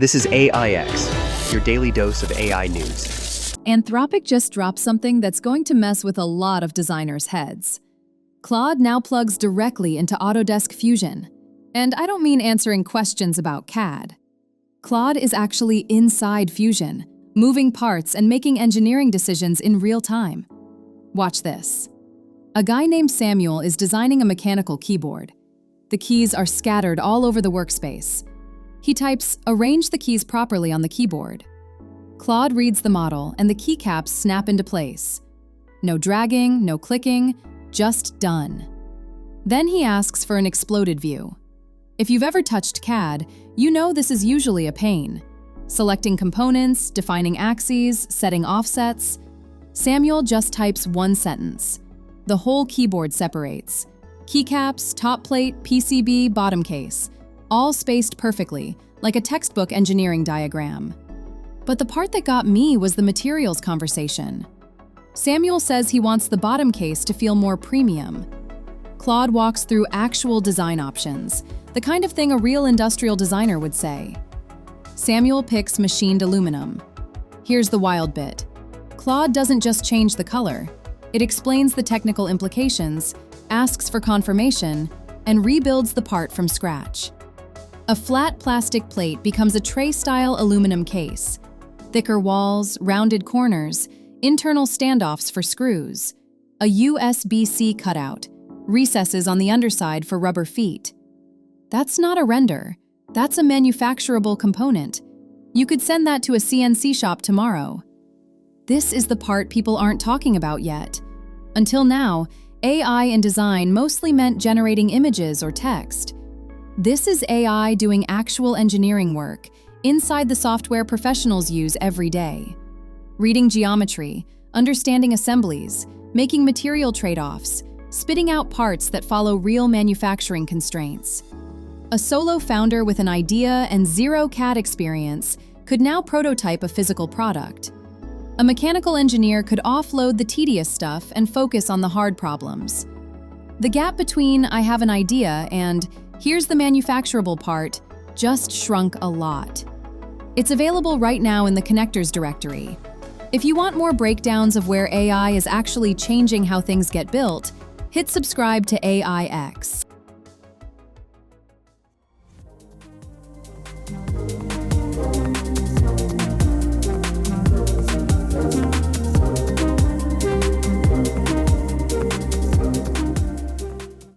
This is AIX, your daily dose of AI news. Anthropic just dropped something that's going to mess with a lot of designers' heads. Claude now plugs directly into Autodesk Fusion. And I don't mean answering questions about CAD. Claude is actually inside Fusion, moving parts and making engineering decisions in real time. Watch this. A guy named Samuel is designing a mechanical keyboard. The keys are scattered all over the workspace. He types, "Arrange the keys properly on the keyboard." Claude reads the model and the keycaps snap into place. No dragging, no clicking, just done. Then he asks for an exploded view. If you've ever touched CAD, you know this is usually a pain. Selecting components, defining axes, setting offsets. Samuel just types one sentence. The whole keyboard separates. Keycaps, top plate, PCB, bottom case. All spaced perfectly, like a textbook engineering diagram. But the part that got me was the materials conversation. Samuel says he wants the bottom case to feel more premium. Claude walks through actual design options, the kind of thing a real industrial designer would say. Samuel picks machined aluminum. Here's the wild bit. Claude doesn't just change the color. It explains the technical implications, asks for confirmation, and rebuilds the part from scratch. A flat plastic plate becomes a tray-style aluminum case. Thicker walls, rounded corners, internal standoffs for screws, a USB-C cutout, recesses on the underside for rubber feet. That's not a render. That's a manufacturable component. You could send that to a CNC shop tomorrow. This is the part people aren't talking about yet. Until now, AI in design mostly meant generating images or text. This is AI doing actual engineering work inside the software professionals use every day. Reading geometry, understanding assemblies, making material trade-offs, spitting out parts that follow real manufacturing constraints. A solo founder with an idea and zero CAD experience could now prototype a physical product. A mechanical engineer could offload the tedious stuff and focus on the hard problems. The gap between "I have an idea" and "here's the manufacturable part" just shrunk a lot. It's available right now in the connectors directory. If you want more breakdowns of where AI is actually changing how things get built, hit subscribe to AIX.